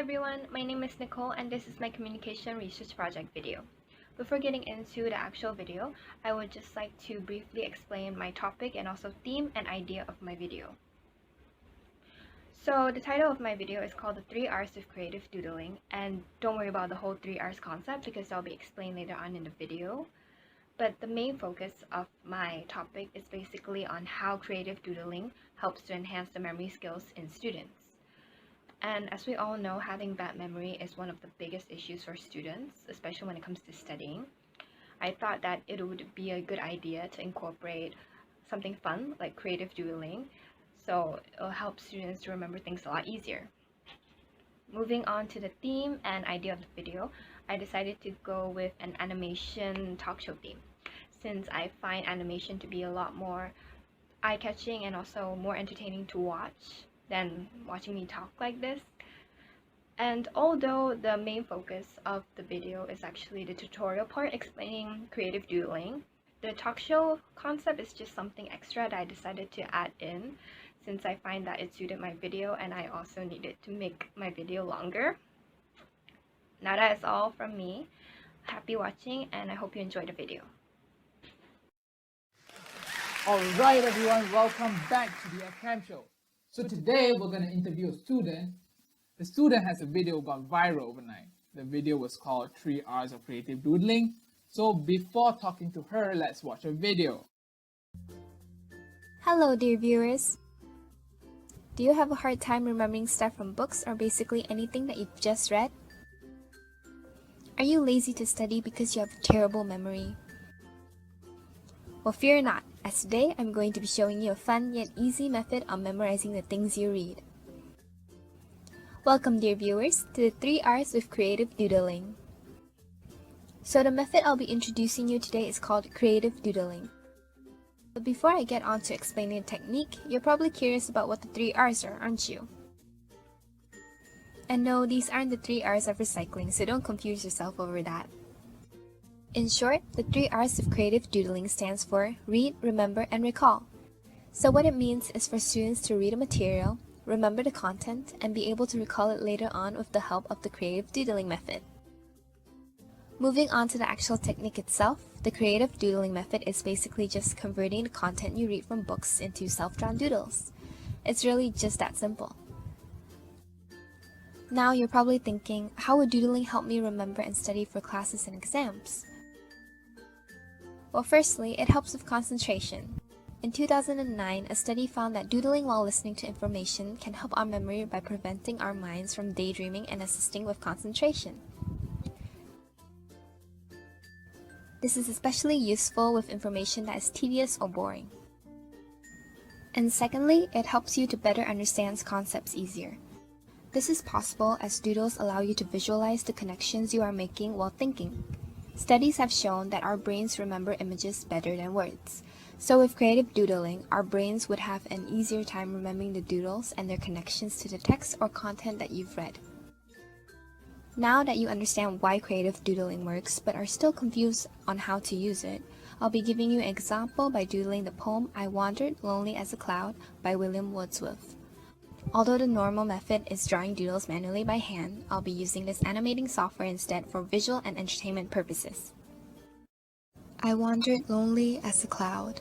everyone, my name is Nicole and this is my communication research project video. Before getting into the actual video, I would just like to briefly explain my topic and also theme and idea of my video. So the title of my video is called the 3R's of Creative Doodling, and don't worry about the whole 3R's concept because that'll be explained later on in the video. But the main focus of my topic is basically on how creative doodling helps to enhance the memory skills in students. And as we all know, having bad memory is one of the biggest issues for students, especially when it comes to studying. I thought that it would be a good idea to incorporate something fun like creative doodling, so it'll help students to remember things a lot easier. Moving on to the theme and idea of the video, I decided to go with an animation talk show theme, since I find animation to be a lot more eye-catching and also more entertaining to watch than watching me talk like this. And although the main focus of the video is actually the tutorial part explaining creative doodling, the talk show concept is just something extra that I decided to add in since I find that it suited my video and I also needed to make my video longer. Now that is all from me. Happy watching and I hope you enjoyed the video. Alright everyone, welcome back to the FCAM show. So today we're going to interview a student. The student has a video gone viral overnight. The video was called 3R's of Creative Doodling. So before talking to her, let's watch a video. Hello dear viewers. Do you have a hard time remembering stuff from books or basically anything that you've just read? Are you lazy to study because you have a terrible memory? Well, fear not, as today I'm going to be showing you a fun yet easy method on memorizing the things you read. Welcome dear viewers to the 3R's of Creative Doodling. So the method I'll be introducing you today is called Creative Doodling. But before I get on to explaining the technique, you're probably curious about what the 3R's are, aren't you? And no, these aren't the 3R's of recycling, so don't confuse yourself over that. In short, the 3R's of Creative Doodling stands for Read, Remember, and Recall. So what it means is for students to read a material, remember the content, and be able to recall it later on with the help of the Creative Doodling method. Moving on to the actual technique itself, the Creative Doodling method is basically just converting the content you read from books into self-drawn doodles. It's really just that simple. Now you're probably thinking, how would doodling help me remember and study for classes and exams? Well, firstly, it helps with concentration. In 2009, a study found that doodling while listening to information can help our memory by preventing our minds from daydreaming and assisting with concentration. This is especially useful with information that is tedious or boring. And secondly, it helps you to better understand concepts easier. This is possible as doodles allow you to visualize the connections you are making while thinking. Studies have shown that our brains remember images better than words. So with creative doodling, our brains would have an easier time remembering the doodles and their connections to the text or content that you've read. Now that you understand why creative doodling works but are still confused on how to use it, I'll be giving you an example by doodling the poem I Wandered Lonely as a Cloud by William Wordsworth. Although the normal method is drawing doodles manually by hand, I'll be using this animating software instead for visual and entertainment purposes. I wandered lonely as a cloud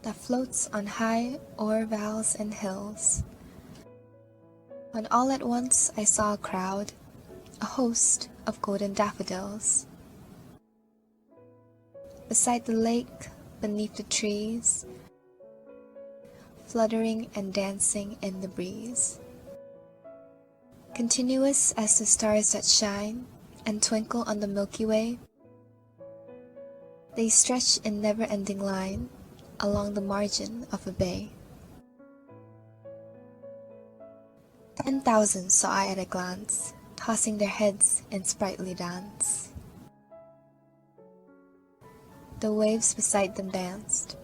that floats on high o'er vales and hills, when all at once I saw a crowd, a host of golden daffodils. Beside the lake, beneath the trees, fluttering and dancing in the breeze. Continuous as the stars that shine and twinkle on the Milky Way, they stretch in never-ending line along the margin of a bay. 10,000 saw I at a glance, tossing their heads in sprightly dance. The waves beside them danced,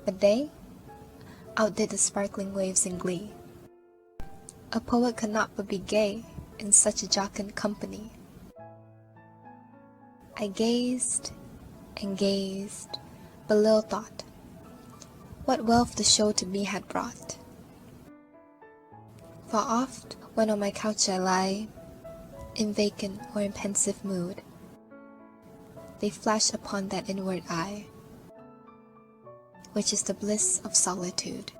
but they outdid the sparkling waves in glee. A poet could not but be gay in such a jocund company. I gazed and gazed, but little thought what wealth the show to me had brought. For oft when on my couch I lie, in vacant or in pensive mood. They flash upon that inward eye, which is the bliss of solitude.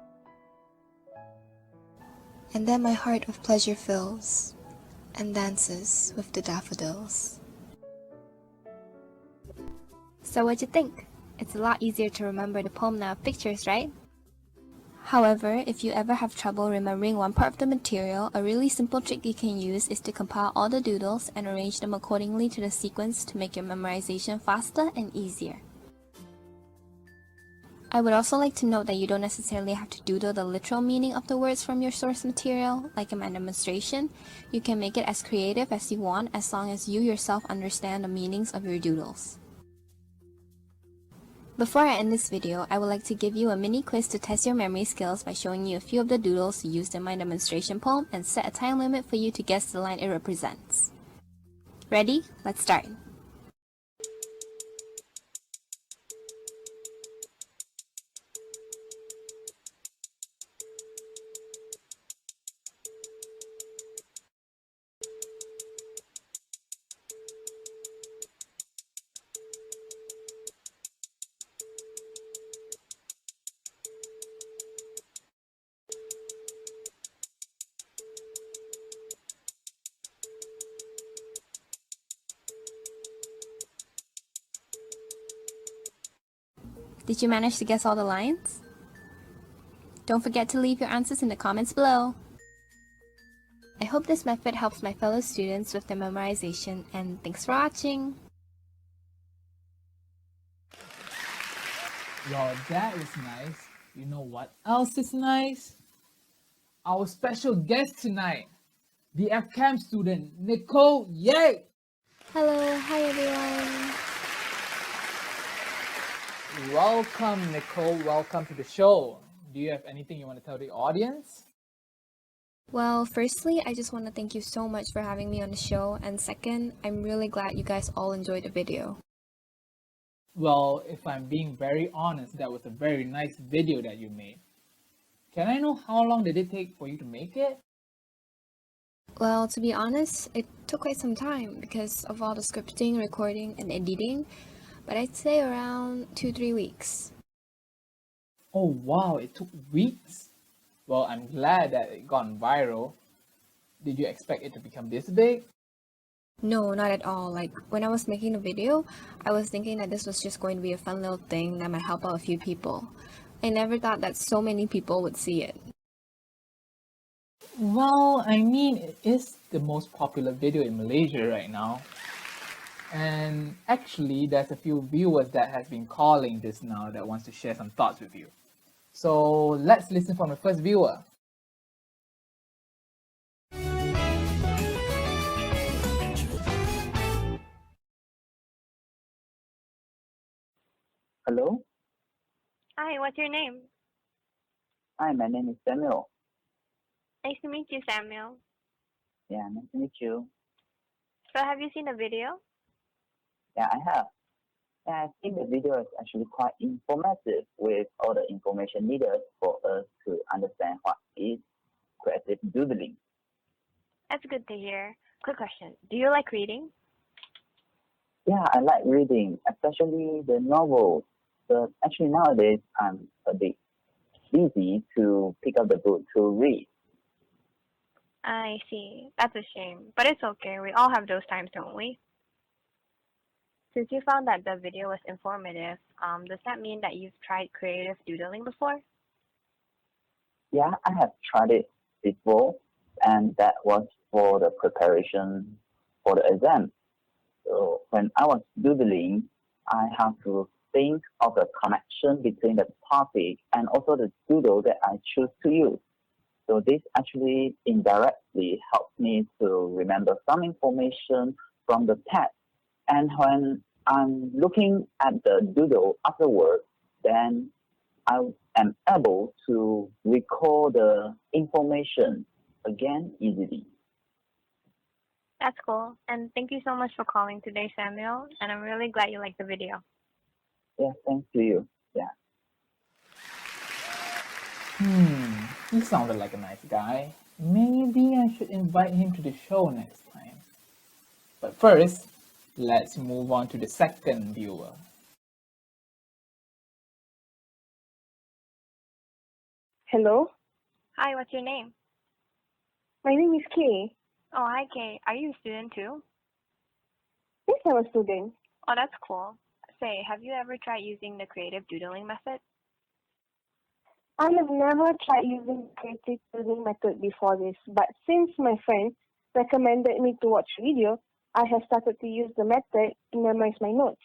And then my heart with pleasure fills, and dances with the daffodils. So what'd you think? It's a lot easier to remember the poem now with pictures, right? However, if you ever have trouble remembering one part of the material, a really simple trick you can use is to compile all the doodles and arrange them accordingly to the sequence to make your memorization faster and easier. I would also like to note that you don't necessarily have to doodle the literal meaning of the words from your source material, like in my demonstration. You can make it as creative as you want as long as you yourself understand the meanings of your doodles. Before I end this video, I would like to give you a mini quiz to test your memory skills by showing you a few of the doodles used in my demonstration poem and set a time limit for you to guess the line it represents. Ready? Let's start. Did you manage to guess all the lines? Don't forget to leave your answers in the comments below. I hope this method helps my fellow students with their memorization, and thanks for watching! Well, that is nice. You know what else is nice? Our special guest tonight, the FCAM student, Nicole. Yay! Hello, hi everyone! Welcome, Nicole. Welcome to the show. Do you have anything you want to tell the audience? Well, firstly, I just want to thank you so much for having me on the show, and second, I'm really glad you guys all enjoyed the video. Well, if I'm being very honest, that was a very nice video that you made. Can I know how long did it take for you to make it? Well, to be honest, it took quite some time because of all the scripting, recording, and editing, but I'd say around 2-3 weeks. Oh wow, it took weeks? Well, I'm glad that it gone viral. Did you expect it to become this big? No, not at all. Like, when I was making the video, I was thinking that this was just going to be a fun little thing that might help out a few people. I never thought that so many people would see it. Well, I mean, it is the most popular video in Malaysia right now. And actually, there's a few viewers that has been calling just now that wants to share some thoughts with you. So let's listen from the first viewer. Hello. Hi, what's your name? Hi, my name is Samuel. Nice to meet you, Samuel. Yeah, nice to meet you. So have you seen the video? Yeah, I have. And I think the video is actually quite informative with all the information needed for us to understand what is creative doodling. That's good to hear. Quick question. Do you like reading? Yeah, I like reading, especially the novels. But actually nowadays, I'm a bit busy to pick up the book to read. I see. That's a shame. But it's okay. We all have those times, don't we? Since you found that the video was informative, does that mean that you've tried creative doodling before? Yeah, I have tried it before, and that was for the preparation for the exam. So when I was doodling, I have to think of the connection between the topic and also the doodle that I choose to use. So this actually indirectly helps me to remember some information from the text. And when I'm looking at the doodle afterwards, then I am able to recall the information again easily. That's cool. And thank you so much for calling today, Samuel. And I'm really glad you liked the video. Yeah, thanks to you. Yeah. He sounded like a nice guy. Maybe I should invite him to the show next time. But first, let's move on to the second viewer. Hello, Hi, what's your name? my name is Kay. Oh, hi, Kay. Are you a student too? Yes, I'm a student. Oh, that's cool. Say, have you ever tried using the creative doodling method? I have never tried using the creative doodling method before this, but since my friend recommended me to watch a video, I have started to use the method to memorize my notes.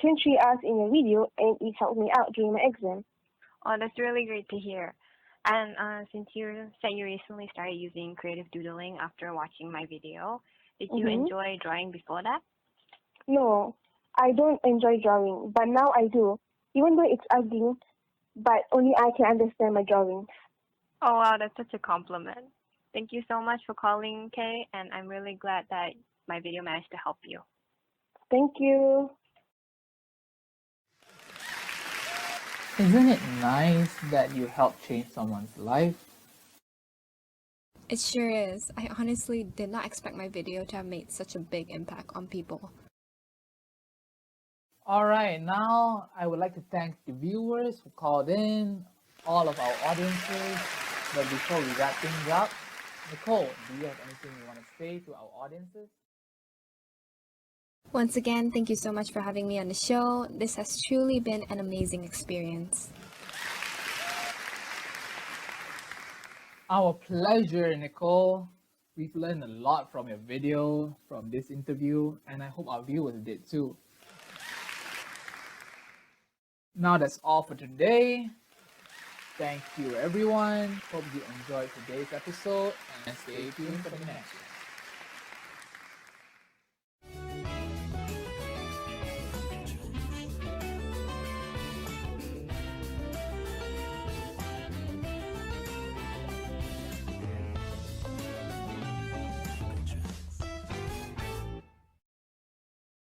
3 R's in a video, and it helped me out during my exam. Oh, that's really great to hear. And since you said you recently started using creative doodling after watching my video, did you enjoy drawing before that? No, I don't enjoy drawing, but now I do, even though it's ugly, but only I can understand my drawings. Oh, wow, that's such a compliment. Thank you so much for calling, Kay, and I'm really glad that my video managed to help you. Thank you. Isn't it nice that you helped change someone's life? It sure is. I honestly did not expect my video to have made such a big impact on people. Alright, now I would like to thank the viewers who called in, all of our audiences. But before we wrap things up, Nicole, do you have anything you want to say to our audiences? Once again, thank you so much for having me on the show. This has truly been an amazing experience. Our pleasure, Nicole. We've learned a lot from your video, from this interview, and I hope our viewers did too. Now that's all for today. Thank you everyone. Hope you enjoyed today's episode and stay tuned for the next one.